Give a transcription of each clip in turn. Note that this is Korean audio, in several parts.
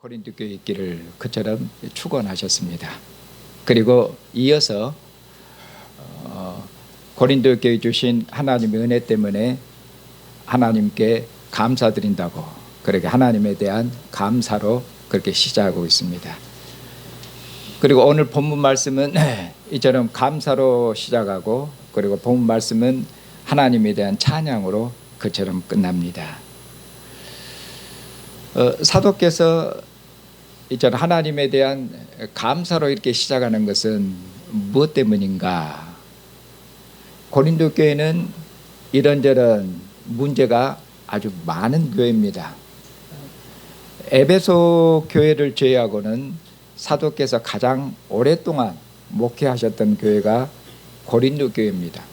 고린도 교회 있기를 그처럼 축원하셨습니다. 그리고 이어서 고린도 교회 주신 하나님의 은혜 때문에 하나님께 감사드린다고 그렇게 하나님에 대한 감사로 그렇게 시작하고 있습니다. 그리고 오늘 본문 말씀은 이처럼 감사로 시작하고 그리고 본문 말씀은 하나님에 대한 찬양으로 그처럼 끝납니다. 사도께서 이처럼 하나님에 대한 감사로 이렇게 시작하는 것은 무엇 때문인가? 고린도 교회는 이런저런 문제가 아주 많은 교회입니다. 에베소 교회를 제외하고는 사도께서 가장 오랫동안 목회하셨던 교회가 고린도 교회입니다.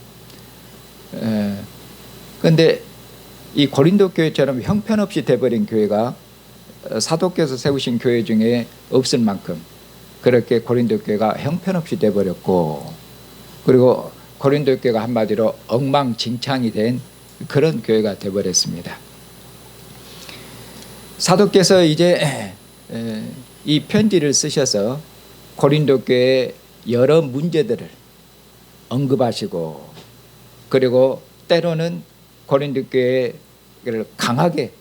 그런데 이 고린도 교회처럼 형편없이 돼버린 교회가 사도께서 세우신 교회 중에 없을 만큼 그렇게 고린도 교회가 형편없이 돼버렸고, 그리고 고린도 교회가 한마디로 엉망진창이 된 그런 교회가 돼버렸습니다. 사도께서 이제 이 편지를 쓰셔서 고린도 교회의 여러 문제들을 언급하시고, 그리고 때로는 고린도 교회를 강하게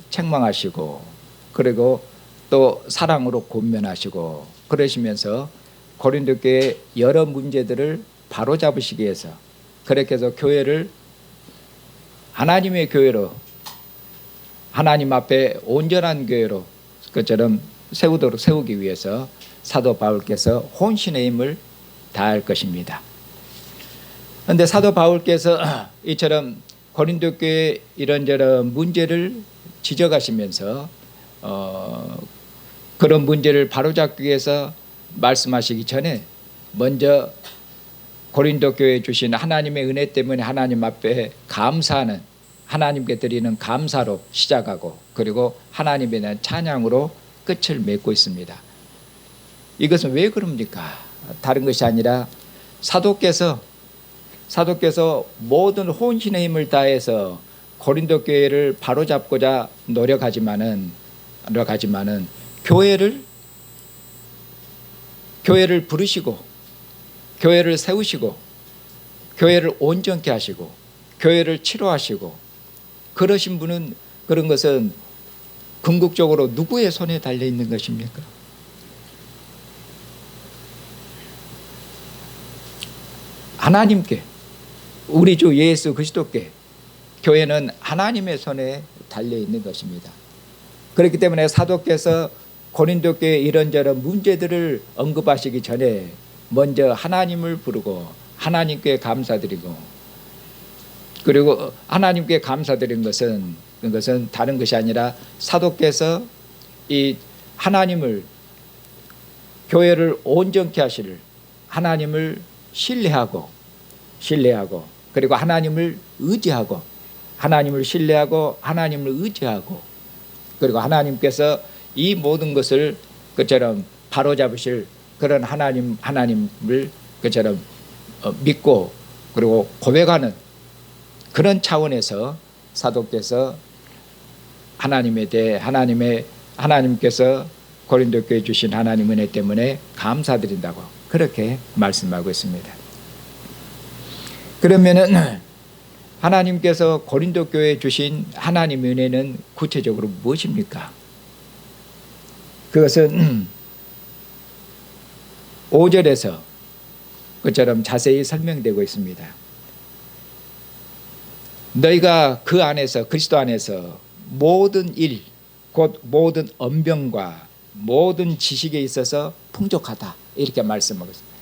책망하시고, 그리고 또 사랑으로 권면하시고 그러시면서 고린도 교회의 여러 문제들을 바로잡으시기 위해서 그렇게 해서 교회를 하나님의 교회로, 하나님 앞에 온전한 교회로 그처럼 세우기 위해서 사도 바울께서 혼신의 힘을 다할 것입니다. 그런데 사도 바울께서 이처럼 고린도 교회의 이런저런 문제를 지적하시면서 그런 문제를 바로잡기 위해서 말씀하시기 전에 먼저 고린도 교회에 주신 하나님의 은혜 때문에 하나님 앞에 감사하는, 하나님께 드리는 감사로 시작하고 그리고 하나님에 대한 찬양으로 끝을 맺고 있습니다. 이것은 왜 그럽니까? 다른 것이 아니라 사도께서 모든 혼신의 힘을 다해서 고린도 교회를 바로잡고자 노력하지만은 교회를 부르시고 교회를 세우시고 교회를 온전케 하시고 교회를 치료하시고 그러신 분은, 그런 것은 궁극적으로 누구의 손에 달려 있는 것입니까? 하나님께, 우리 주 예수 그리스도께. 교회는 하나님의 손에 달려 있는 것입니다. 그렇기 때문에 사도께서 고린도 교회 이런저런 문제들을 언급하시기 전에 먼저 하나님을 부르고 하나님께 감사드리고, 그리고 하나님께 감사드린 것은 그것은 다른 것이 아니라 사도께서 이 하나님을, 교회를 온전케 하실 하나님을 신뢰하고 그리고 하나님을 의지하고, 하나님을 신뢰하고 하나님을 의지하고, 그리고 하나님께서 이 모든 것을 그처럼 바로잡으실 그런 하나님을 그처럼 믿고 그리고 고백하는 그런 차원에서 사도께서 하나님에 대해 하나님께서 고린도 교회 주신 하나님 은혜 때문에 감사드린다고 그렇게 말씀하고 있습니다. 그러면은 하나님께서 고린도 교회에 주신 하나님의 은혜는 구체적으로 무엇입니까? 그것은 5절에서 그처럼 자세히 설명되고 있습니다. 너희가 그 안에서, 그리스도 안에서 모든 일, 곧 모든 언병과 모든 지식에 있어서 풍족하다, 이렇게 말씀하고 있습니다.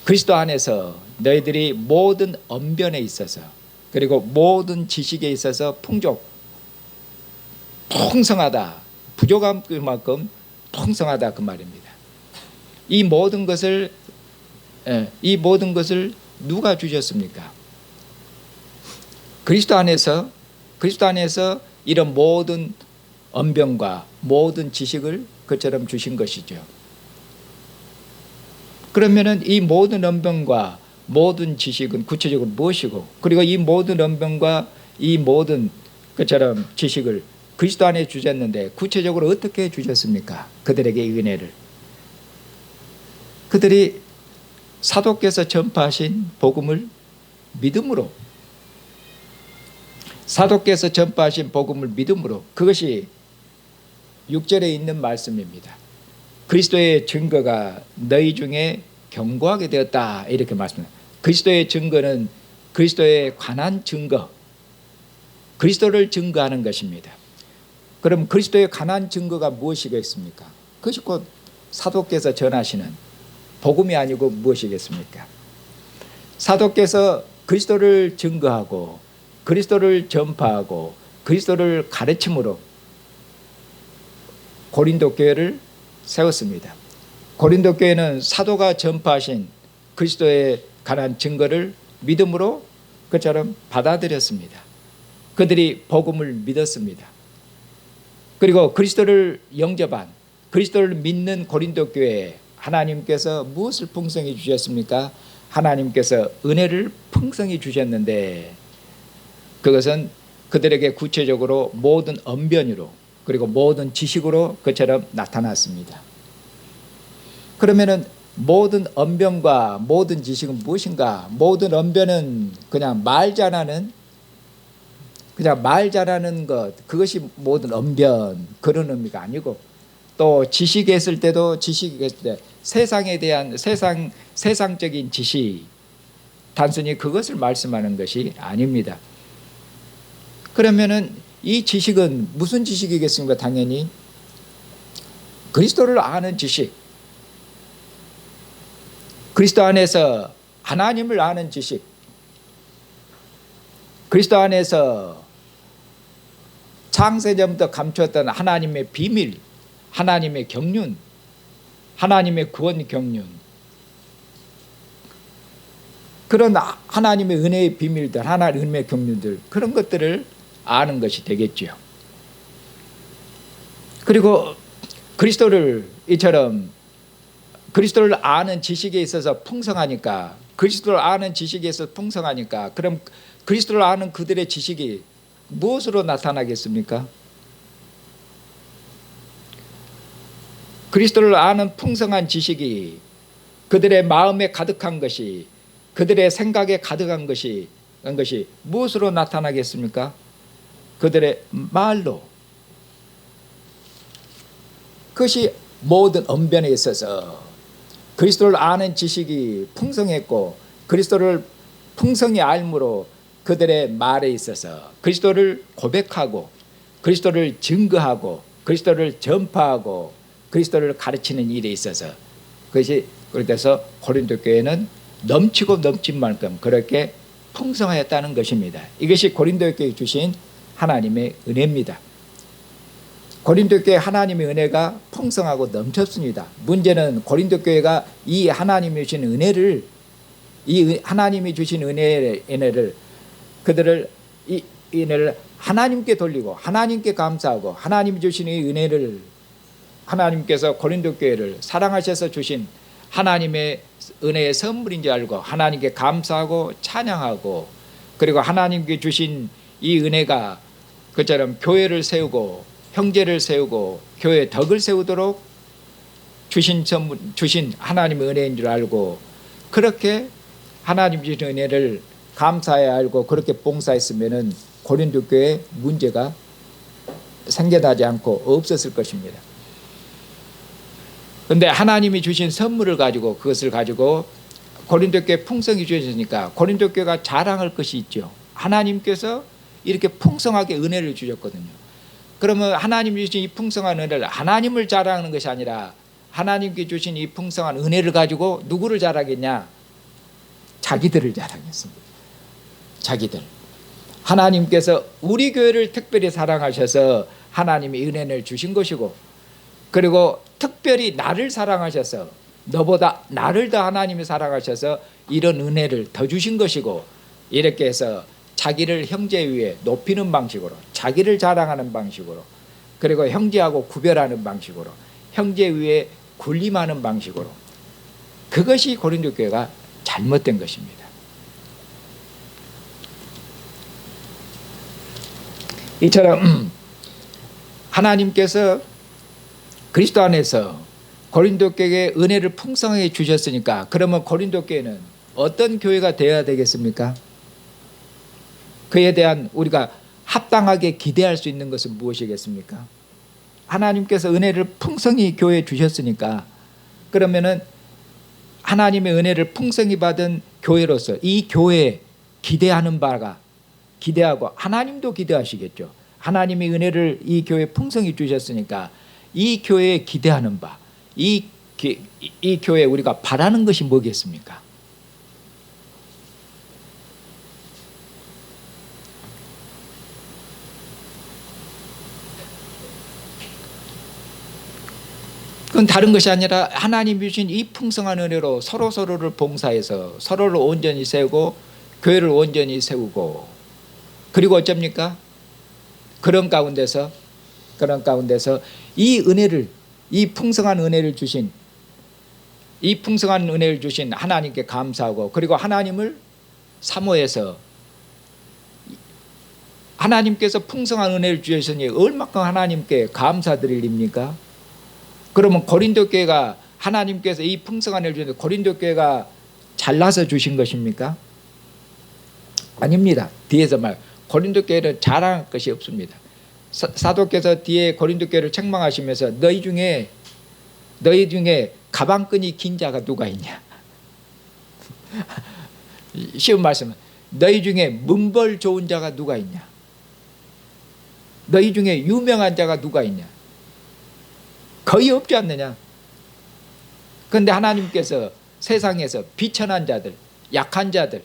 그리스도 안에서 너희들이 모든 언변에 있어서 그리고 모든 지식에 있어서 풍성하다, 부족한 그만큼 풍성하다, 그 말입니다. 이 모든 것을 누가 주셨습니까? 그리스도 안에서 이런 모든 언변과 모든 지식을 그처럼 주신 것이죠. 그러면은 이 모든 언변과 모든 지식은 구체적으로 무엇이고, 그리고 이 모든 언변과 이 모든 그처럼 지식을 그리스도 안에 주셨는데 구체적으로 어떻게 주셨습니까? 그들에게 이 은혜를. 그들이 사도께서 전파하신 복음을 믿음으로, 사도께서 전파하신 복음을 믿음으로, 그것이 6절에 있는 말씀입니다. 그리스도의 증거가 너희 중에 견고하게 되었다, 이렇게 말씀합니다. 그리스도의 증거는 그리스도에 관한 증거, 그리스도를 증거하는 것입니다. 그럼 그리스도에 관한 증거가 무엇이겠습니까? 그것이 곧 사도께서 전하시는 복음이 아니고 무엇이겠습니까? 사도께서 그리스도를 증거하고 그리스도를 전파하고 그리스도를 가르침으로 고린도 교회를 세웠습니다. 고린도 교회는 사도가 전파하신 그리스도에 관한 증거를 믿음으로 그처럼 받아들였습니다. 그들이 복음을 믿었습니다. 그리고 그리스도를 영접한, 그리스도를 믿는 고린도 교회에 하나님께서 무엇을 풍성히 주셨습니까? 하나님께서 은혜를 풍성히 주셨는데 그것은 그들에게 구체적으로 모든 언변으로 그리고 모든 지식으로 그처럼 나타났습니다. 그러면은 모든 언변과 모든 지식은 무엇인가? 모든 언변은 그냥 말 잘하는 것, 그것이 모든 언변, 그런 의미가 아니고, 또 지식이 했을 때도 지식이 했을 때 세상에 대한 세상적인 지식, 단순히 그것을 말씀하는 것이 아닙니다. 그러면은 이 지식은 무슨 지식이겠습니까? 당연히 그리스도를 아는 지식, 그리스도 안에서 하나님을 아는 지식, 그리스도 안에서 창세전부터 감추었던 하나님의 비밀, 하나님의 경륜, 하나님의 구원 경륜, 그런 하나님의 은혜의 비밀들, 하나님의 은혜의 경륜들, 그런 것들을 아는 것이 되겠죠. 그리고 그리스도를 이처럼 그리스도를 아는 지식에 있어서 풍성하니까, 그리스도를 아는 지식에 있어서 풍성하니까, 그럼 그리스도를 아는 그들의 지식이 무엇으로 나타나겠습니까? 그리스도를 아는 풍성한 지식이 그들의 마음에 가득한 것이, 그들의 생각에 가득한 것이 무엇으로 나타나겠습니까? 그들의 말로. 그것이 모든 언변에 있어서 그리스도를 아는 지식이 풍성했고, 그리스도를 풍성히 알므로 그들의 말에 있어서 그리스도를 고백하고 그리스도를 증거하고 그리스도를 전파하고 그리스도를 가르치는 일에 있어서, 그것이 그래서 고린도 교회는 넘치고 넘친 만큼 그렇게 풍성하였다는 것입니다. 이것이 고린도 교회에 주신 하나님의 은혜입니다. 고린도 교회 하나님의 은혜가 풍성하고 넘쳤습니다. 문제는 고린도 교회가 이 하나님이 주신 은혜를, 이 하나님이 주신 은혜를 그들을 이 은혜를 하나님께 돌리고 하나님께 감사하고, 하나님이 주신 이 은혜를, 하나님께서 고린도 교회를 사랑하셔서 주신 하나님의 은혜의 선물인 줄 알고 하나님께 감사하고 찬양하고, 그리고 하나님께 주신 이 은혜가 그처럼 교회를 세우고 형제를 세우고 교회의 덕을 세우도록 주신 하나님의 은혜인 줄 알고, 그렇게 하나님 주신 은혜를 감사해야 알고 그렇게 봉사했으면은 고린도 교회에 문제가 생겨나지 않고 없었을 것입니다. 그런데 하나님이 주신 선물을 가지고, 그것을 가지고 고린도 교회에 풍성히 주셨으니까 고린도 교회가 자랑할 것이 있죠. 하나님께서 이렇게 풍성하게 은혜를 주셨거든요. 그러면 하나님이 주신 이 풍성한 은혜를, 하나님을 자랑하는 것이 아니라 하나님께 주신 이 풍성한 은혜를 가지고 누구를 자랑했냐? 자기들을 자랑했습니다. 자기들. 하나님께서 우리 교회를 특별히 사랑하셔서 하나님이 은혜를 주신 것이고, 그리고 특별히 나를 사랑하셔서, 너보다 나를 더 하나님이 사랑하셔서 이런 은혜를 더 주신 것이고, 이렇게 해서 자기를 형제 위에 높이는 방식으로, 자기를 자랑하는 방식으로, 그리고 형제하고 구별하는 방식으로, 형제 위에 군림하는 방식으로, 그것이 고린도 교회가 잘못된 것입니다. 이처럼 하나님께서 그리스도 안에서 고린도 교회에 은혜를 풍성하게 주셨으니까 그러면 고린도 교회는 어떤 교회가 되어야 되겠습니까? 그에 대한 우리가 합당하게 기대할 수 있는 것은 무엇이겠습니까? 하나님께서 은혜를 풍성히 교회에 주셨으니까 그러면은 하나님의 은혜를 풍성히 받은 교회로서 이 교회에 기대하는 바가 기대하고 하나님도 기대하시겠죠. 하나님의 은혜를 이 교회에 풍성히 주셨으니까 이 교회에 기대하는 바, 이 교회에 우리가 바라는 것이 뭐겠습니까? 그건 다른 것이 아니라 하나님이 주신 이 풍성한 은혜로 서로를 봉사해서 서로를 온전히 세우고 교회를 온전히 세우고 그리고 어쩝니까? 그런 가운데서 이 은혜를 이 풍성한 은혜를 주신 하나님께 감사하고 그리고 하나님을 사모해서 하나님께서 풍성한 은혜를 주셨으니 얼마큼 하나님께 감사드릴 일입니까? 그러면 고린도 교회가 하나님께서 이 풍성한 은혜를 주셨는데 고린도 교회가 잘나서 주신 것입니까? 아닙니다. 뒤에서 말 고린도 교회는 자랑할 것이 없습니다. 사도께서 뒤에 고린도 교회를 책망하시면서 너희 중에 가방끈이 긴 자가 누가 있냐? 쉬운 말씀은 너희 중에 문벌 좋은 자가 누가 있냐? 너희 중에 유명한 자가 누가 있냐? 거의 없지 않느냐? 그런데 하나님께서 세상에서 비천한 자들, 약한 자들,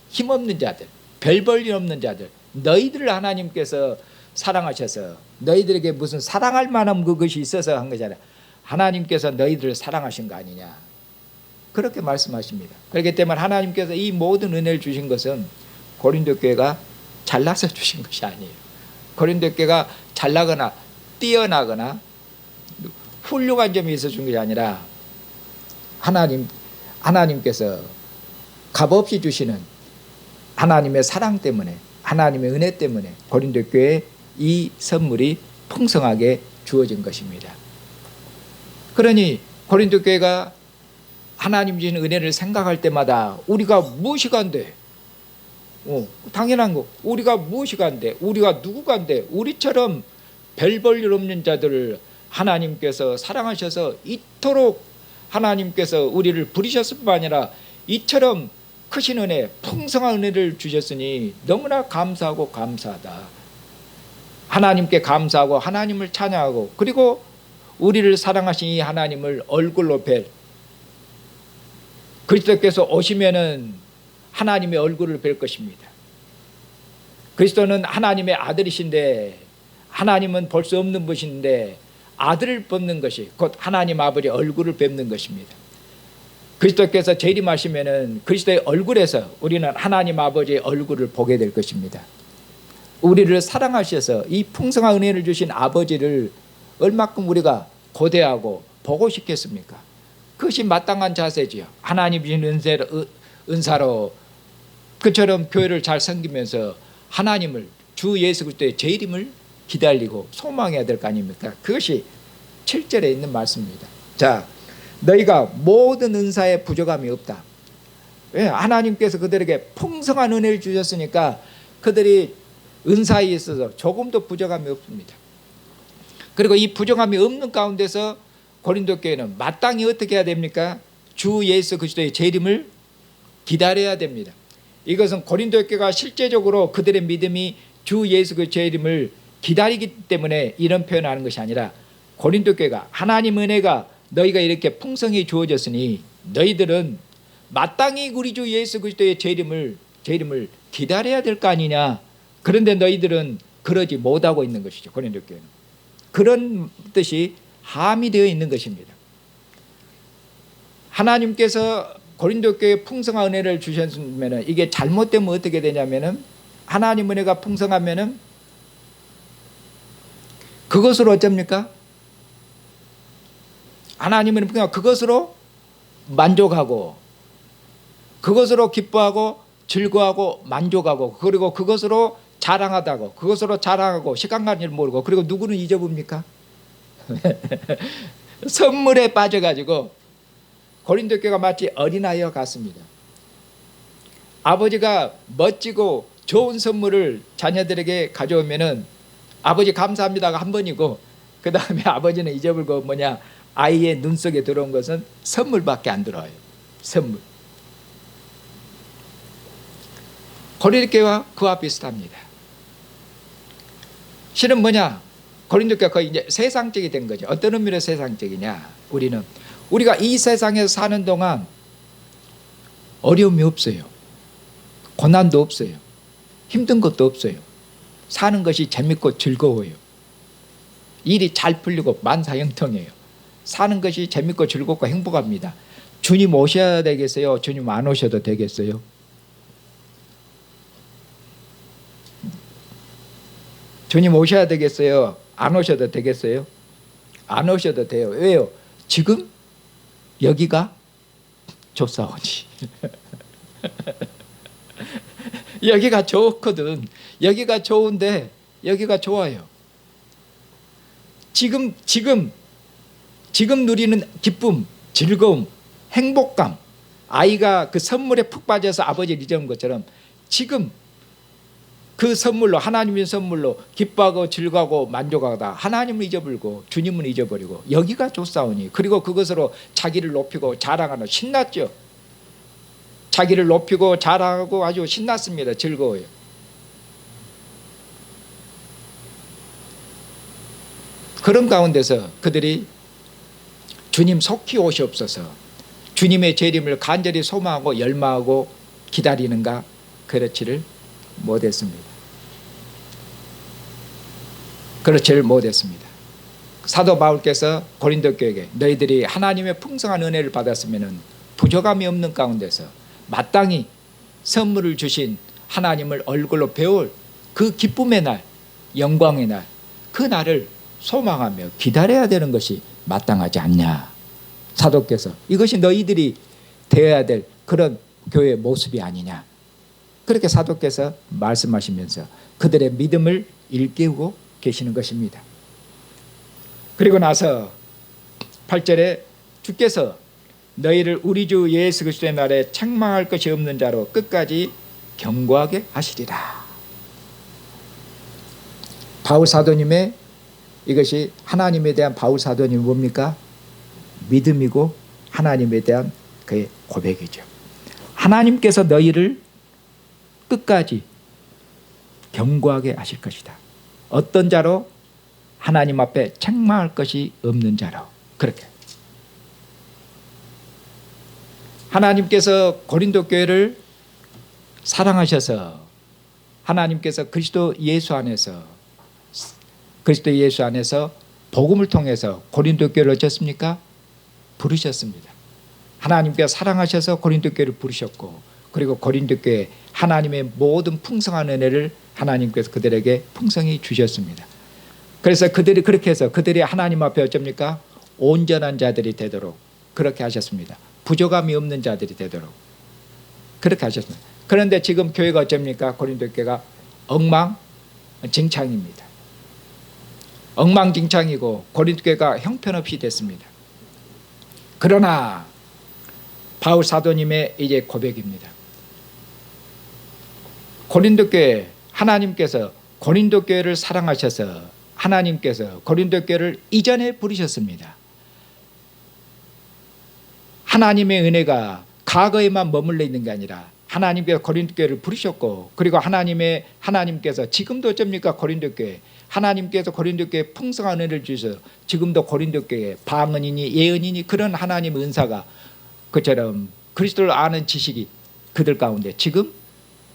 힘없는 자들, 별 볼 일 없는 자들 너희들을 하나님께서 사랑하셔서 너희들에게 무슨 사랑할 만한 그것이 있어서 한 거잖아요. 하나님께서 너희들을 사랑하신 거 아니냐 그렇게 말씀하십니다. 그렇기 때문에 하나님께서 이 모든 은혜를 주신 것은 고린도 교회가 잘나서 주신 것이 아니에요. 고린도 교회가 잘나거나 뛰어나거나 훌륭한 점이 있어 준 것이 아니라 하나님께서 값없이 주시는 하나님의 사랑 때문에 하나님의 은혜 때문에 고린도 교회에 이 선물이 풍성하게 주어진 것입니다. 그러니 고린도 교회가 하나님 주신 은혜를 생각할 때마다 우리가 무엇이 간대? 당연한 거. 우리가 무엇이 간대? 우리가 누구가 간대? 우리처럼 별 볼 일 없는 자들을 하나님께서 사랑하셔서 이토록 하나님께서 우리를 부리셨을 뿐 아니라 이처럼 크신 은혜, 풍성한 은혜를 주셨으니 너무나 감사하고 감사하다. 하나님께 감사하고 하나님을 찬양하고 그리고 우리를 사랑하신 이 하나님을 얼굴로 뵐 그리스도께서 오시면은 하나님의 얼굴을 뵐 것입니다. 그리스도는 하나님의 아들이신데 하나님은 볼 수 없는 분이신데 아들을 뵙는 것이 곧 하나님 아버지의 얼굴을 뵙는 것입니다. 그리스도께서 재림하시면은 그리스도의 얼굴에서 우리는 하나님 아버지의 얼굴을 보게 될 것입니다. 우리를 사랑하셔서 이 풍성한 은혜를 주신 아버지를 얼마큼 우리가 고대하고 보고 싶겠습니까? 그것이 마땅한 자세지요. 하나님 주신 은사로 그처럼 교회를 잘 섬기면서 하나님을 주 예수 그리스도의 재림을 기다리고 소망해야 될 거 아닙니까? 그것이 7절에 있는 말씀입니다. 자, 너희가 모든 은사에 부족함이 없다. 왜? 하나님께서 그들에게 풍성한 은혜를 주셨으니까 그들이 은사에 있어서 조금도 부족함이 없습니다. 그리고 이 부족함이 없는 가운데서 고린도 교회는 마땅히 어떻게 해야 됩니까? 주 예수 그리스도의 재림을 기다려야 됩니다. 이것은 고린도 교회가 실제적으로 그들의 믿음이 주 예수 그리스도의 재림을 기다리기 때문에 이런 표현을 하는 것이 아니라 고린도 교회가 하나님 은혜가 너희가 이렇게 풍성히 주어졌으니 너희들은 마땅히 우리 주 예수 그리스도의 재림을 기다려야 될 거 아니냐. 그런데 너희들은 그러지 못하고 있는 것이죠. 고린도 교회는 그런 뜻이 함의되어 있는 것입니다. 하나님께서 고린도 교회에 풍성한 은혜를 주셨으면 이게 잘못되면 어떻게 되냐면은 하나님 은혜가 풍성하면은 그것으로 어쩝니까? 하나님은 그냥 그것으로 만족하고 그것으로 기뻐하고 즐거워하고 만족하고 그리고 그것으로 자랑하다고 그것으로 자랑하고 시간 가는 줄 모르고 그리고 누구는 잊어봅니까? 선물에 빠져가지고 고린도 교회가 마치 어린아이와 같습니다. 아버지가 멋지고 좋은 선물을 자녀들에게 가져오면은 아버지 감사합니다가 한 번이고 그 다음에 아버지는 잊어버리고 아이의 눈 속에 들어온 것은 선물밖에 안 들어와요. 선물. 고린도 교회와 그와 비슷합니다. 실은 고린도 교회가 거의 이제 세상적이 된 거죠. 어떤 의미로 세상적이냐? 우리가 이 세상에서 사는 동안 어려움이 없어요. 고난도 없어요. 힘든 것도 없어요. 사는 것이 재밌고 즐거워요. 일이 잘 풀리고 만사형통해요. 사는 것이 재밌고 즐겁고 행복합니다. 주님 오셔야 되겠어요? 주님 안 오셔도 되겠어요? 주님 오셔야 되겠어요? 안 오셔도 되겠어요? 안 오셔도 돼요. 왜요? 지금 여기가 좋사오니. 여기가 좋거든. 여기가 좋은데 여기가 좋아요. 지금 누리는 기쁨, 즐거움, 행복감, 아이가 그 선물에 푹 빠져서 아버지를 잊은 것처럼 지금 그 선물로 하나님의 선물로 기뻐하고 즐거워하고 만족하다 하나님을 잊어버리고 주님은 잊어버리고 여기가 좋사오니 그리고 그것으로 자기를 높이고 자랑하는 신났죠. 자기를 높이고 자랑하고 아주 신났습니다. 즐거워요. 그런 가운데서 그들이 주님 속히 오시옵소서 주님의 재림을 간절히 소망하고 열망하고 기다리는가 그렇지를 못했습니다. 그렇지를 못했습니다. 사도 바울께서 고린도 교회에게 너희들이 하나님의 풍성한 은혜를 받았으면 부족함이 없는 가운데서 마땅히 선물을 주신 하나님을 얼굴로 배울 그 기쁨의 날, 영광의 날, 그 날을 소망하며 기다려야 되는 것이 마땅하지 않냐. 사도께서 이것이 너희들이 되어야 될 그런 교회의 모습이 아니냐. 그렇게 사도께서 말씀하시면서 그들의 믿음을 일깨우고 계시는 것입니다. 그리고 나서 8절에 주께서 너희를 우리 주 예수 그리스도의 날에 책망할 것이 없는 자로 끝까지 경고하게 하시리라. 바울 사도님의 이것이 하나님에 대한 바울 사도님이 뭡니까? 믿음이고 하나님에 대한 그의 고백이죠. 하나님께서 너희를 끝까지 경고하게 하실 것이다. 어떤 자로? 하나님 앞에 책망할 것이 없는 자로. 그렇게 하나님께서 고린도 교회를 사랑하셔서 하나님께서 그리스도 예수 안에서 복음을 통해서 고린도 교회를 어쩌습니까? 부르셨습니다. 하나님께서 사랑하셔서 고린도 교회를 부르셨고 그리고 고린도 교회 하나님의 모든 풍성한 은혜를 하나님께서 그들에게 풍성히 주셨습니다. 그래서 그들이 그렇게 해서 그들이 하나님 앞에 어쩝니까? 온전한 자들이 되도록 그렇게 하셨습니다. 부족함이 없는 자들이 되도록 그렇게 하셨습니다. 그런데 지금 교회가 어쩝니까? 고린도 교회가 엉망진창입니다. 엉망진창이고 고린도 교회가 형편없이 됐습니다. 그러나 바울 사도님의 이제 고백입니다. 고린도 교회 하나님께서 고린도 교회를 사랑하셔서 하나님께서 고린도 교회를 이전에 부르셨습니다. 하나님의 은혜가 과거에만 머물러 있는 게 아니라 하나님께서 고린도 교회를 부르셨고 그리고 하나님께서 지금도 어쩝니까? 고린도 교회 하나님께서 고린도 교회에 풍성한 은혜를 주셔서 지금도 고린도 교회에 방언이니 예언이니 그런 하나님 은사가 그처럼 그리스도를 아는 지식이 그들 가운데 지금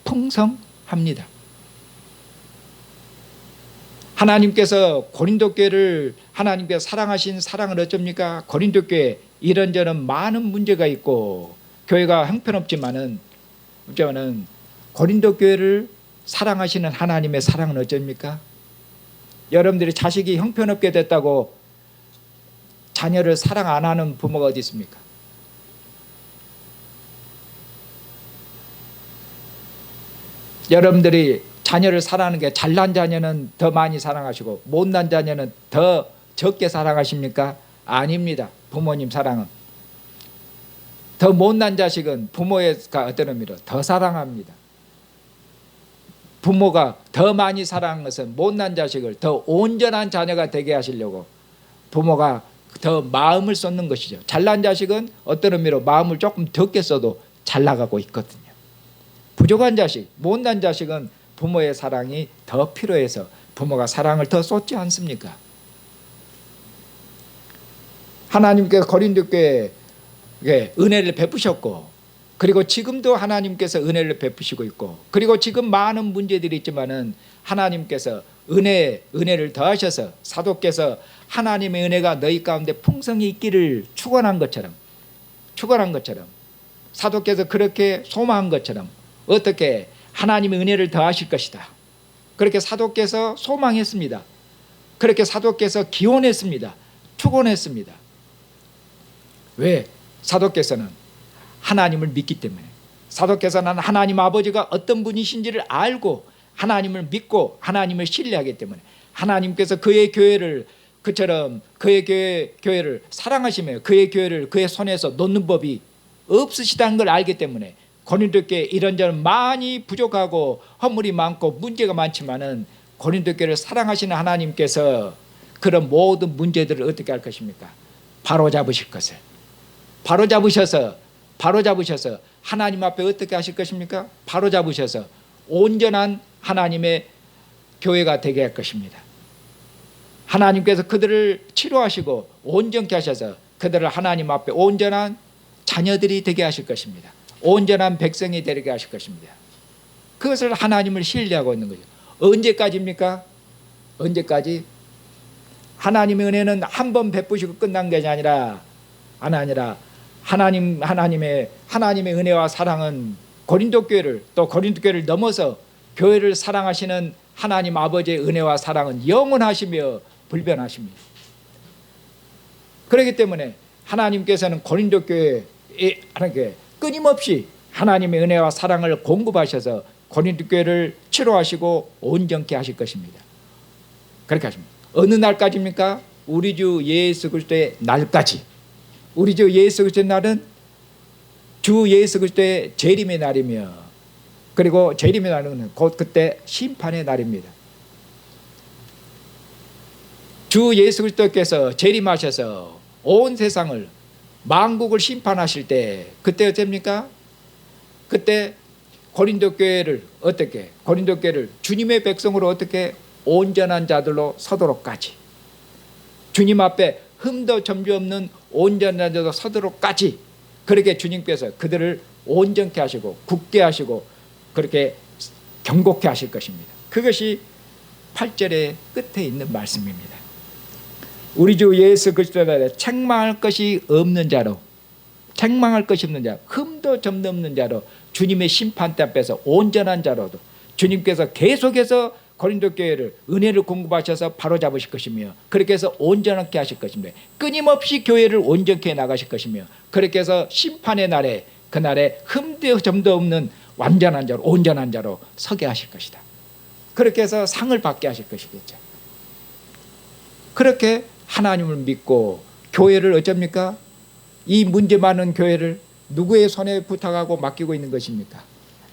풍성합니다. 하나님께서 고린도 교회를 하나님께서 사랑하신 사랑을 어쩝니까? 고린도 교회 이런저런 많은 문제가 있고 교회가 형편없지만은 고린도 교회를 사랑하시는 하나님의 사랑은 어쩝니까? 여러분들이 자식이 형편없게 됐다고 자녀를 사랑 안 하는 부모가 어디 있습니까? 여러분들이 자녀를 사랑하는 게 잘난 자녀는 더 많이 사랑하시고 못난 자녀는 더 적게 사랑하십니까? 아닙니다. 부모님 사랑은 더 못난 자식은 부모가 어떤 의미로 더 사랑합니다. 부모가 더 많이 사랑하는 것은 못난 자식을 더 온전한 자녀가 되게 하시려고 부모가 더 마음을 쏟는 것이죠. 잘난 자식은 어떤 의미로 마음을 조금 적게 써도 잘 나가고 있거든요. 부족한 자식, 못난 자식은 부모의 사랑이 더 필요해서 부모가 사랑을 더 쏟지 않습니까? 하나님께서 고린도 교회에 은혜를 베푸셨고, 그리고 지금도 하나님께서 은혜를 베푸시고 있고, 그리고 지금 많은 문제들이 있지만은 하나님께서 은혜를 더하셔서 사도께서 하나님의 은혜가 너희 가운데 풍성히 있기를 축원한 것처럼 사도께서 그렇게 소망한 것처럼 어떻게 하나님의 은혜를 더하실 것이다. 그렇게 사도께서 소망했습니다. 그렇게 사도께서 기원했습니다. 축원했습니다. 왜? 사도께서는 하나님을 믿기 때문에, 사도께서는 하나님 아버지가 어떤 분이신지를 알고 하나님을 믿고 하나님을 신뢰하기 때문에 하나님께서 그의 교회를 그처럼 그의 교회를 사랑하시며 그의 교회를 그의 손에서 놓는 법이 없으시다는 걸 알기 때문에 고린도 교회 이런저런 많이 부족하고 허물이 많고 문제가 많지만은 고린도 교회를 사랑하시는 하나님께서 그런 모든 문제들을 어떻게 할 것입니까? 바로잡으실 것을 바로잡으셔서 하나님 앞에 어떻게 하실 것입니까? 바로잡으셔서 온전한 하나님의 교회가 되게 할 것입니다. 하나님께서 그들을 치료하시고 온전케 하셔서 그들을 하나님 앞에 온전한 자녀들이 되게 하실 것입니다. 온전한 백성이 되게 하실 것입니다. 그것을 하나님을 신뢰하고 있는 거죠. 언제까지입니까? 언제까지? 하나님의 은혜는 한 번 베푸시고 끝난 것이 아니라 하나님의 은혜와 사랑은 고린도 교회를 또 고린도 교회를 넘어서 교회를 사랑하시는 하나님 아버지의 은혜와 사랑은 영원하시며 불변하십니다. 그렇기 때문에 하나님께서는 고린도 교회에 끊임없이 하나님의 은혜와 사랑을 공급하셔서 고린도 교회를 치료하시고 온전케 하실 것입니다. 그렇게 하십니다. 어느 날까지입니까? 우리 주 예수 그리스도의 날까지. 우리 주 예수 그리스도의 날은 주 예수 그리스도의 재림의 날이며, 그리고 재림의 날은 곧 그때 심판의 날입니다. 주 예수 그리스도께서 재림하셔서 온 세상을 만국을 심판하실 때 그때 어떻습니까? 그때 고린도 교회를 어떻게? 고린도 교회를 주님의 백성으로 어떻게 온전한 자들로 서도록까지, 주님 앞에 흠도 점주 없는 온전한 자들로 서도록까지 그렇게 주님께서 그들을 온전케 하시고 굳게 하시고 그렇게 경고케 하실 것입니다. 그것이 8절의 끝에 있는 말씀입니다. 우리 주 예수 그리스도의 책망할 것이 없는 자로, 책망할 것이 없는 자, 흠도 점도 없는 자로 주님의 심판대 앞에서 온전한 자로도 주님께서 계속해서 고린도 교회를 은혜를 공급하셔서 바로잡으실 것이며, 그렇게 해서 온전하게 하실 것입니다. 끊임없이 교회를 온전케 나가실 것이며, 그렇게 해서 심판의 날에, 그날에 흠도 점도 없는 완전한 자로, 온전한 자로 서게 하실 것이다. 그렇게 해서 상을 받게 하실 것이겠죠. 그렇게 하나님을 믿고 교회를 어쩝니까? 이 문제 많은 교회를 누구의 손에 부탁하고 맡기고 있는 것입니까?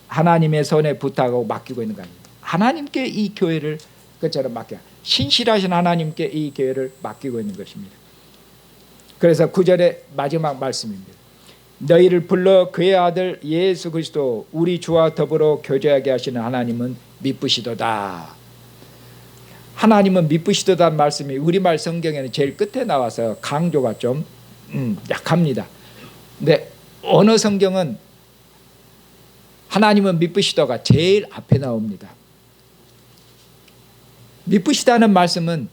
하나님의 손에 부탁하고 맡기고 있는 거 아닙니까? 하나님께 이 교회를 그처럼 맡겨, 신실하신 하나님께 이 교회를 맡기고 있는 것입니다. 그래서 9절의 마지막 말씀입니다. 너희를 불러 그의 아들 예수 그리스도 우리 주와 더불어 교제하게 하시는 하나님은 미쁘시도다. 하나님은 미쁘시도다는 말씀이 우리말 성경에는 제일 끝에 나와서 강조가 좀 약합니다. 근데 어느 성경은 하나님은 미쁘시도가 제일 앞에 나옵니다. 미쁘시다는 말씀은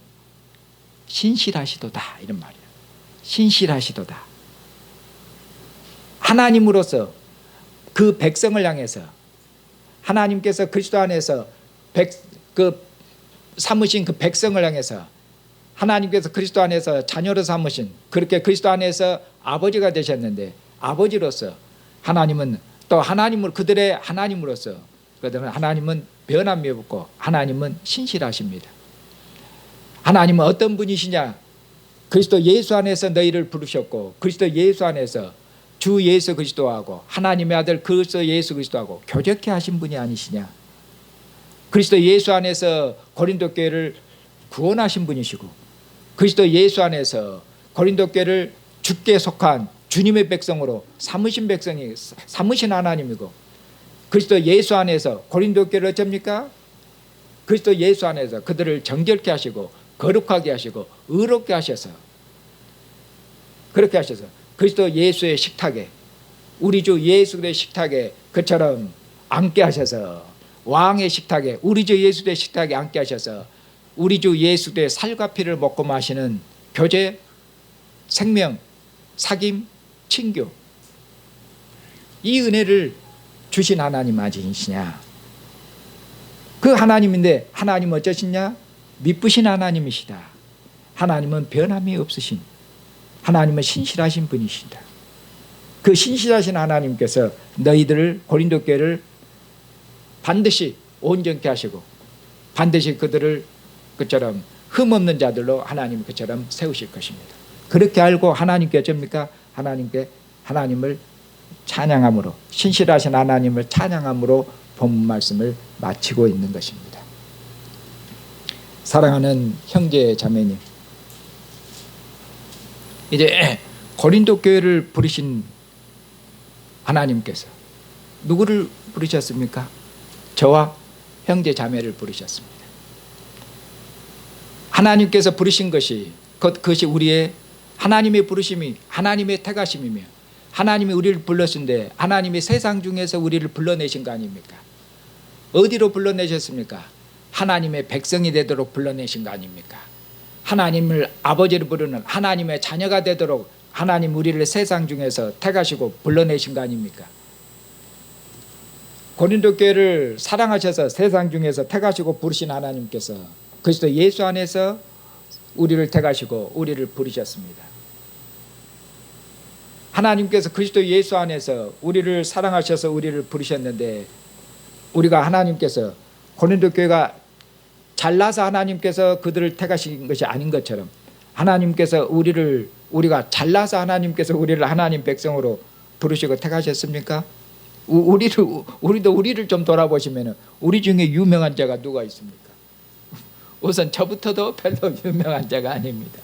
신실하시도다 이런 말이에요. 신실하시도다. 하나님으로서 그 백성을 향해서 하나님께서 그리스도 안에서 삼으신 그 백성을 향해서 하나님께서 그리스도 안에서 자녀로 삼으신, 그렇게 그리스도 안에서 아버지가 되셨는데 아버지로서 하나님은 또 하나님으로 그들의 하나님으로서 그들은 하나님은 변함이 없고 하나님은 신실하십니다. 하나님은 어떤 분이시냐? 그리스도 예수 안에서 너희를 부르셨고 그리스도 예수 안에서 주 예수 그리스도하고 하나님의 아들 그리스도 예수 그리스도하고 교제케 하신 분이 아니시냐? 그리스도 예수 안에서 고린도 교회를 구원하신 분이시고 그리스도 예수 안에서 고린도 교회를 주께 속한 주님의 백성으로 삼으신 백성이 삼으신 하나님이고 그리스도 예수 안에서 고린도 교회를 어쩝니까? 그리스도 예수 안에서 그들을 정결케 하시고 거룩하게 하시고 의롭게 하셔서 그렇게 하셔서 그리스도 예수의 식탁에 우리 주 예수의 식탁에 그처럼 앉게 하셔서 왕의 식탁에 우리 주 예수의 식탁에 앉게 하셔서 우리 주 예수의 살과 피를 먹고 마시는 교제, 생명, 사귐, 친교 이 은혜를 주신 하나님 아니시냐? 그 하나님인데 하나님은 어쩌시냐? 미쁘신 하나님이시다. 하나님은 변함이 없으신 하나님은 신실하신 분이시다. 그 신실하신 하나님께서 너희들을 고린도 교회를 반드시 온전케 하시고 반드시 그들을 그처럼 흠없는 자들로 하나님 그처럼 세우실 것입니다. 그렇게 알고 하나님께 어쩝니까? 하나님을 찬양함으로 신실하신 하나님을 찬양함으로 본 말씀을 마치고 있는 것입니다. 사랑하는 형제 자매님, 이제 고린도 교회를 부르신 하나님께서 누구를 부르셨습니까? 저와 형제 자매를 부르셨습니다. 하나님께서 부르신 것이 그것이 우리의 하나님의 부르심이 하나님의 택하심이며 하나님이 우리를 불렀는데 하나님이 세상 중에서 우리를 불러내신 거 아닙니까? 어디로 불러내셨습니까? 하나님의 백성이 되도록 불러내신 거 아닙니까? 하나님을 아버지로 부르는 하나님의 자녀가 되도록 하나님 우리를 세상 중에서 택하시고 불러내신 거 아닙니까? 고린도 교회를 사랑하셔서 세상 중에서 택하시고 부르신 하나님께서 그리스도 예수 안에서 우리를 택하시고 우리를 부르셨습니다. 하나님께서 그리스도 예수 안에서 우리를 사랑하셔서 우리를 부르셨는데 우리가 하나님께서 고린도 교회가 잘나서 하나님께서 그들을 택하신 것이 아닌 것처럼 하나님께서 우리가 잘나서 하나님께서 우리를 하나님 백성으로 부르시고 택하셨습니까? 우리도 우리를 좀 돌아보시면 우리 중에 유명한 자가 누가 있습니까? 우선 저부터도 별로 유명한 자가 아닙니다.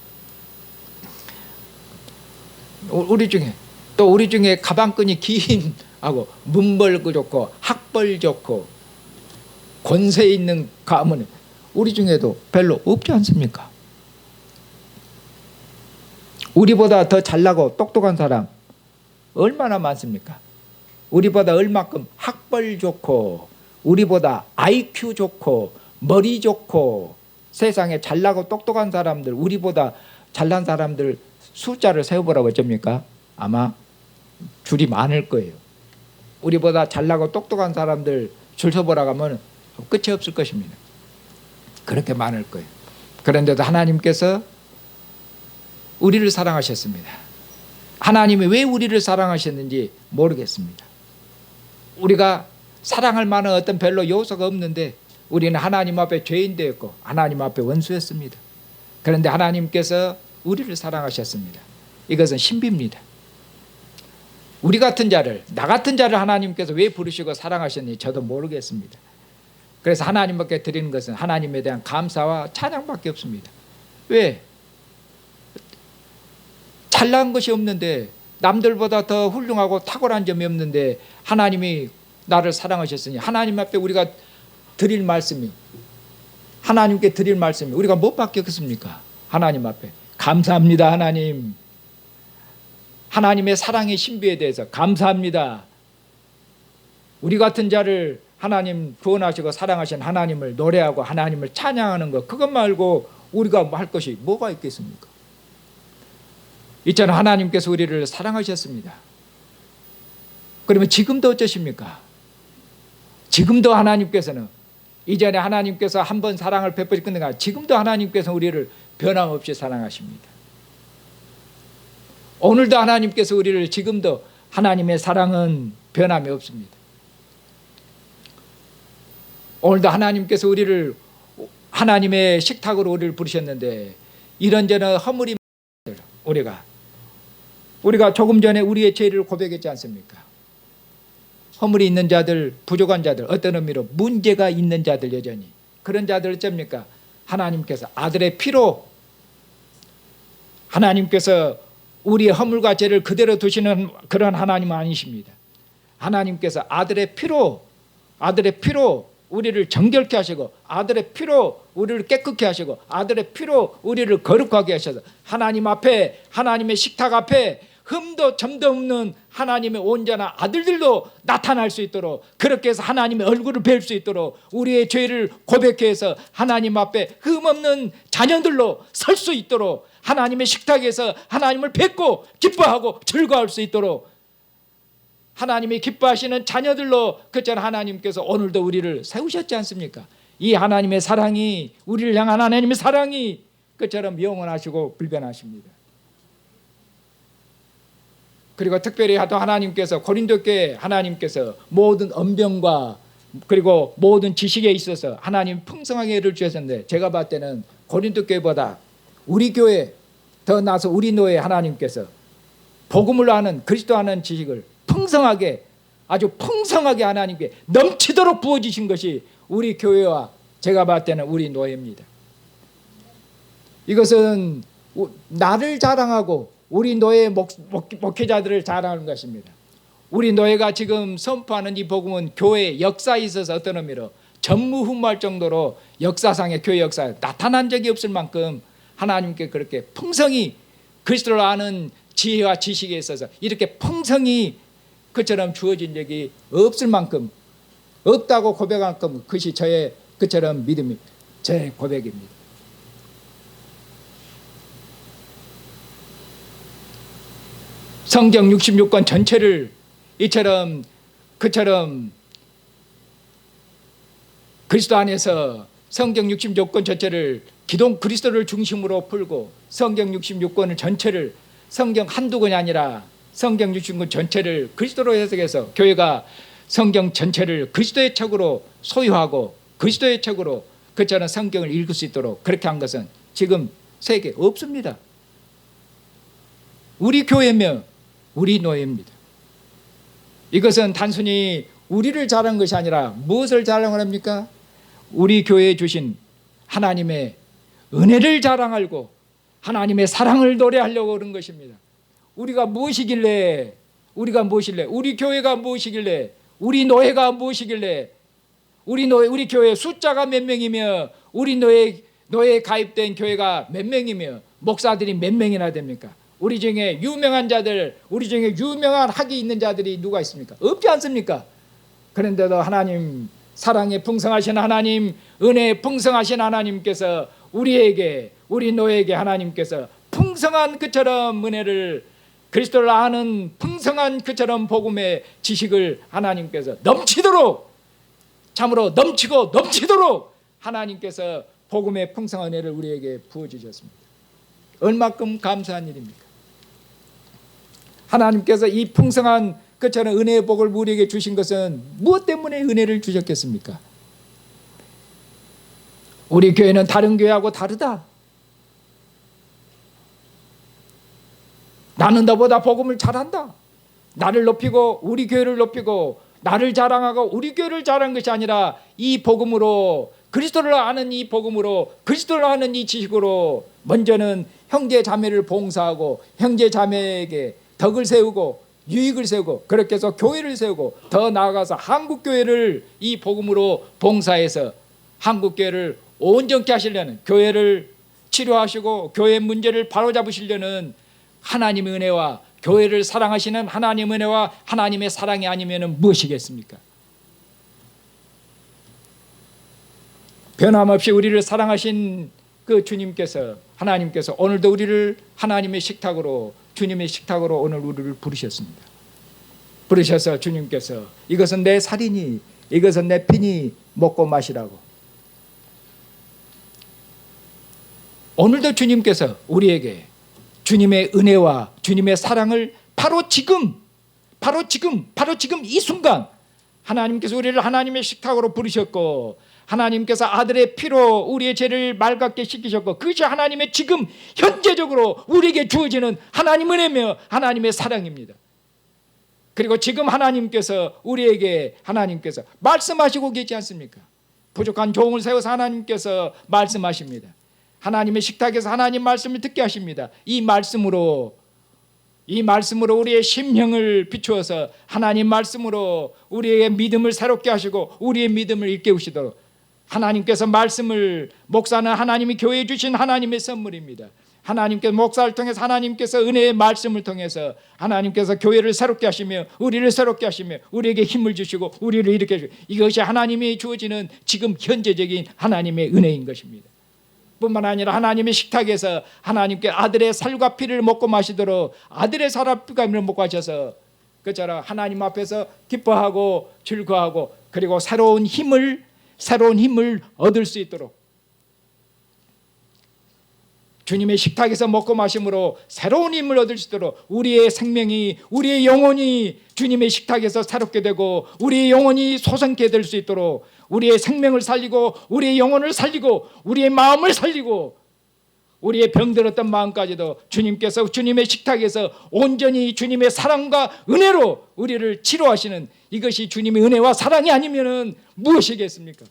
우리 중에 가방끈이 긴 하고 문벌 좋고 학벌 좋고 권세 있는 가문 우리 중에도 별로 없지 않습니까? 우리보다 더 잘나고 똑똑한 사람 얼마나 많습니까? 우리보다 얼마큼 학벌 좋고 우리보다 IQ 좋고 머리 좋고 세상에 잘나고 똑똑한 사람들 우리보다 잘난 사람들 숫자를 세어보라고 어쩝니까? 아마 줄이 많을 거예요. 우리보다 잘나고 똑똑한 사람들 줄 서보라고 하면 끝이 없을 것입니다. 그렇게 많을 거예요. 그런데도 하나님께서 우리를 사랑하셨습니다. 하나님이 왜 우리를 사랑하셨는지 모르겠습니다. 우리가 사랑할 만한 어떤 별로 요소가 없는데 우리는 하나님 앞에 죄인 되었고 하나님 앞에 원수였습니다. 그런데 하나님께서 우리를 사랑하셨습니다. 이것은 신비입니다. 우리 같은 자를 나 같은 자를 하나님께서 왜 부르시고 사랑하셨는지 저도 모르겠습니다. 그래서 하나님께 드리는 것은 하나님에 대한 감사와 찬양밖에 없습니다. 왜? 잘난 것이 없는데 남들보다 더 훌륭하고 탁월한 점이 없는데 하나님이 나를 사랑하셨으니 하나님 앞에 우리가 드릴 말씀이 하나님께 드릴 말씀이 우리가 뭐밖에 없습니까? 하나님 앞에 감사합니다. 하나님 하나님의 사랑의 신비에 대해서 감사합니다. 우리 같은 자를 하나님 구원하시고 사랑하신 하나님을 노래하고 하나님을 찬양하는 것 그것 말고 우리가 할 것이 뭐가 있겠습니까? 있잖아 하나님께서 우리를 사랑하셨습니다. 그러면 지금도 어쩌십니까? 지금도 하나님께서는 이전에 하나님께서 한 번 사랑을 베풀어 끝내가 지금도 하나님께서 우리를 변함없이 사랑하십니다. 오늘도 하나님께서 우리를 지금도 하나님의 사랑은 변함이 없습니다. 오늘도 하나님께서 우리를 하나님의 식탁으로 우리를 부르셨는데 이런저런 허물이 우리가 조금 전에 우리의 죄를 고백했지 않습니까? 허물이 있는 자들, 부족한 자들, 어떤 의미로 문제가 있는 자들, 여전히 그런 자들 어쩝니까? 하나님께서 아들의 피로, 하나님께서 우리의 허물과 죄를 그대로 두시는 그런 하나님은 아니십니다. 하나님께서 아들의 피로 우리를 정결케 하시고, 아들의 피로 우리를 깨끗게 하시고, 아들의 피로 우리를 거룩하게 하셔서 하나님 앞에, 하나님의 식탁 앞에 흠도 점도 없는 하나님의 온전한 아들들도 나타날 수 있도록, 그렇게 해서 하나님의 얼굴을 뵐 수 있도록 우리의 죄를 고백해서 하나님 앞에 흠없는 자녀들로 설 수 있도록, 하나님의 식탁에서 하나님을 뵙고 기뻐하고 즐거워할 수 있도록 하나님이 기뻐하시는 자녀들로 그처럼 하나님께서 오늘도 우리를 세우셨지 않습니까? 이 하나님의 사랑이, 우리를 향한 하나님의 사랑이 그처럼 영원하시고 불변하십니다. 그리고 특별히 또 하나님께서 고린도 교회 하나님께서 모든 언병과 그리고 모든 지식에 있어서 하나님 풍성하게 를 주셨는데, 제가 봤을 때는 고린도 교회보다 우리 교회 더 나서 우리 노예 하나님께서 복음을 아는, 그리스도 아는 지식을 풍성하게, 아주 풍성하게 하나님께 넘치도록 부어주신 것이 우리 교회와 제가 봤을 때는 우리 노예입니다. 이것은 나를 자랑하고 우리 노예 목회자들을 자랑하는 것입니다. 우리 노예가 지금 선포하는 이 복음은 교회의 역사에 있어서 어떤 의미로 전무후무할 정도로 역사상의 교회 역사에 나타난 적이 없을 만큼 하나님께 그렇게 풍성히 그리스도를 아는 지혜와 지식에 있어서 이렇게 풍성히 그처럼 주어진 적이 없을 만큼, 없다고 고백할 만큼 그것이 저의 그처럼 믿음이 제 고백입니다. 성경 66권 전체를 이처럼 그처럼 그리스도 안에서 성경 66권 전체를 기독 그리스도를 중심으로 풀고, 성경 66권을 전체를, 성경 한두 권이 아니라 성경 66권 전체를 그리스도로 해석해서 교회가 성경 전체를 그리스도의 책으로 소유하고 그리스도의 책으로 그처럼 성경을 읽을 수 있도록 그렇게 한 것은 지금 세계에 없습니다. 우리 교회며 우리 노예입니다. 이것은 단순히 우리를 자랑한 것이 아니라 무엇을 자랑을 합니까? 우리 교회에 주신 하나님의 은혜를 자랑하고 하나님의 사랑을 노래하려고 그런 것입니다. 우리가 무엇이길래, 우리 교회가 무엇이길래, 우리 노예가 무엇이길래, 우리 교회 숫자가 몇 명이며 우리 노예에 가입된 교회가 몇 명이며 목사들이 몇 명이나 됩니까? 우리 중에 유명한 자들, 우리 중에 유명한 학위 있는 자들이 누가 있습니까? 없지 않습니까? 그런데도 하나님 사랑에 풍성하신 하나님, 은혜에 풍성하신 하나님께서 우리에게, 우리 노예에게 하나님께서 풍성한 그처럼 은혜를, 그리스도를 아는 풍성한 그처럼 복음의 지식을 하나님께서 넘치도록, 참으로 넘치고 넘치도록 하나님께서 복음의 풍성한 은혜를 우리에게 부어주셨습니다. 얼마큼 감사한 일입니까? 하나님께서 이 풍성한 그처럼 은혜의 복을 우리에게 주신 것은 무엇 때문에 은혜를 주셨겠습니까? 우리 교회는 다른 교회하고 다르다. 나는 너보다 복음을 잘한다. 나를 높이고 우리 교회를 높이고 나를 자랑하고 우리 교회를 자랑한 것이 아니라 이 복음으로, 그리스도를 아는 이 복음으로, 그리스도를 아는 이 지식으로 먼저는 형제 자매를 봉사하고 형제 자매에게 덕을 세우고 유익을 세우고, 그렇게 해서 교회를 세우고 더 나아가서 한국교회를 이 복음으로 봉사해서 한국교회를 온전케 하시려는, 교회를 치료하시고 교회 문제를 바로잡으시려는 하나님의 은혜와 교회를 사랑하시는 하나님의 은혜와 하나님의 사랑이 아니면 무엇이겠습니까? 변함없이 우리를 사랑하신 그 주님께서, 하나님께서 오늘도 우리를 하나님의 식탁으로, 주님의 식탁으로 오늘 우리를 부르셨습니다. 부르셔서 주님께서 이것은 내 살이니 이것은 내 피니 먹고 마시라고. 오늘도 주님께서 우리에게 주님의 은혜와 주님의 사랑을 바로 지금 이 순간 하나님께서 우리를 하나님의 식탁으로 부르셨고 하나님께서 아들의 피로 우리의 죄를 맑게 씻기셨고 그것이 하나님의 지금 현재적으로 우리에게 주어지는 하나님 은혜며 하나님의 사랑입니다. 그리고 지금 하나님께서 우리에게 하나님께서 말씀하시고 계시지 않습니까? 부족한 종을 세워서 하나님께서 말씀하십니다. 하나님의 식탁에서 하나님 말씀을 듣게 하십니다. 이 말씀으로 우리의 심령을 비추어서 하나님 말씀으로 우리의 믿음을 새롭게 하시고 우리의 믿음을 일깨우시도록 하나님께서 말씀을 목사는 하나님이 교회에 주신 하나님의 선물입니다. 하나님께서 목사를 통해서 하나님께서 은혜의 말씀을 통해서 하나님께서 교회를 새롭게 하시며 우리를 새롭게 하시며 우리에게 힘을 주시고 우리를 일으켜 주시고 이것이 하나님이 주어지는 지금 현재적인 하나님의 은혜인 것입니다. 뿐만 아니라 하나님의 식탁에서 하나님께 아들의 살과 피를 먹고 마시도록 아들의 살과 피를 먹고 하셔서 그처럼 하나님 앞에서 기뻐하고 즐거워하고 그리고 새로운 힘을 얻을 수 있도록 주님의 식탁에서 먹고 마심으로 새로운 힘을 얻을 수 있도록 우리의 생명이 우리의 영혼이 주님의 식탁에서 새롭게 되고 우리의 영혼이 소생케 될 수 있도록 우리의 생명을 살리고 우리의 영혼을 살리고 우리의 마음을 살리고 우리의 병들었던 마음까지도 주님께서 주님의 식탁에서 온전히 주님의 사랑과 은혜로 우리를 치료하시는 이것이 주님의 은혜와 사랑이 아니면 무엇이겠습니까?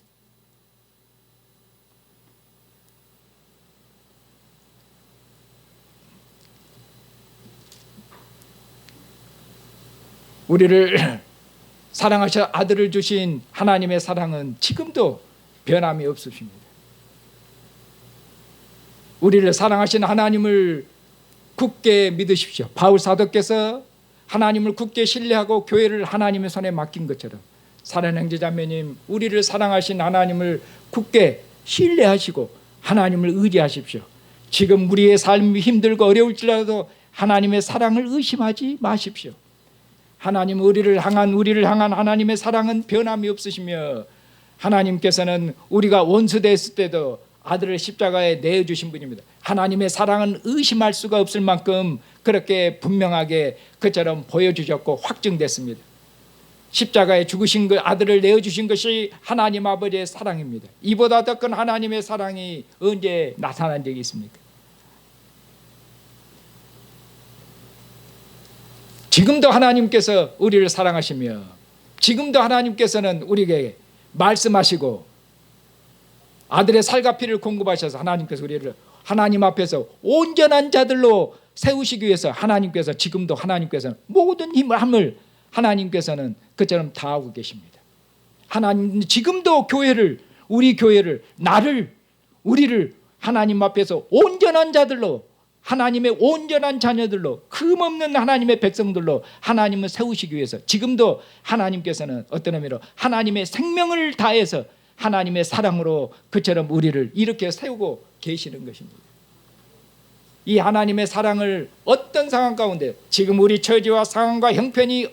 우리를 사랑하셔 아들을 주신 하나님의 사랑은 지금도 변함이 없으십니다. 우리를 사랑하신 하나님을 굳게 믿으십시오. 바울 사도께서 하나님을 굳게 신뢰하고 교회를 하나님의 손에 맡긴 것처럼 사랑하는 형제자매님, 우리를 사랑하신 하나님을 굳게 신뢰하시고 하나님을 의지하십시오. 지금 우리의 삶이 힘들고 어려울지라도 하나님의 사랑을 의심하지 마십시오. 하나님 우리를 향한 하나님의 사랑은 변함이 없으시며 하나님께서는 우리가 원수됐을 때도 아들을 십자가에 내어주신 분입니다. 하나님의 사랑은 의심할 수가 없을 만큼 그렇게 분명하게 그처럼 보여주셨고 확증됐습니다. 십자가에 죽으신 그 아들을 내어주신 것이 하나님 아버지의 사랑입니다. 이보다 더 큰 하나님의 사랑이 언제 나타난 적이 있습니까? 지금도 하나님께서 우리를 사랑하시며 지금도 하나님께서는 우리에게 말씀하시고 아들의 살과 피를 공급하셔서 하나님께서 우리를 하나님 앞에서 온전한 자들로 세우시기 위해서 하나님께서 지금도 하나님께서는 모든 힘을 하나님께서는 그처럼 다하고 계십니다. 하나님 지금도 우리 교회를 우리를 하나님 앞에서 온전한 자들로 하나님의 온전한 자녀들로 흠없는 하나님의 백성들로 하나님을 세우시기 위해서 지금도 하나님께서는 어떤 의미로 하나님의 생명을 다해서 하나님의 사랑으로 그처럼 우리를 이렇게 세우고 계시는 것입니다. 이 하나님의 사랑을 어떤 상황 가운데 지금 우리 처지와 상황과 형편이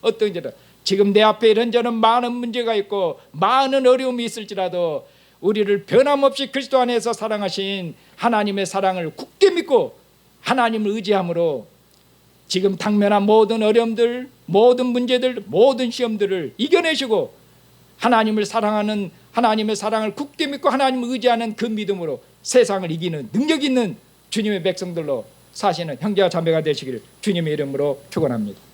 어떤지라 지금 내 앞에 이런저런 많은 문제가 있고 많은 어려움이 있을지라도 우리를 변함없이 그리스도 안에서 사랑하신 하나님의 사랑을 굳게 믿고 하나님을 의지함으로 지금 당면한 모든 어려움들, 모든 문제들, 모든 시험들을 이겨내시고 하나님을 사랑하는 하나님의 사랑을 굳게 믿고 하나님을 의지하는 그 믿음으로 세상을 이기는 능력 있는 주님의 백성들로 사시는 형제와 자매가 되시기를 주님의 이름으로 축원합니다.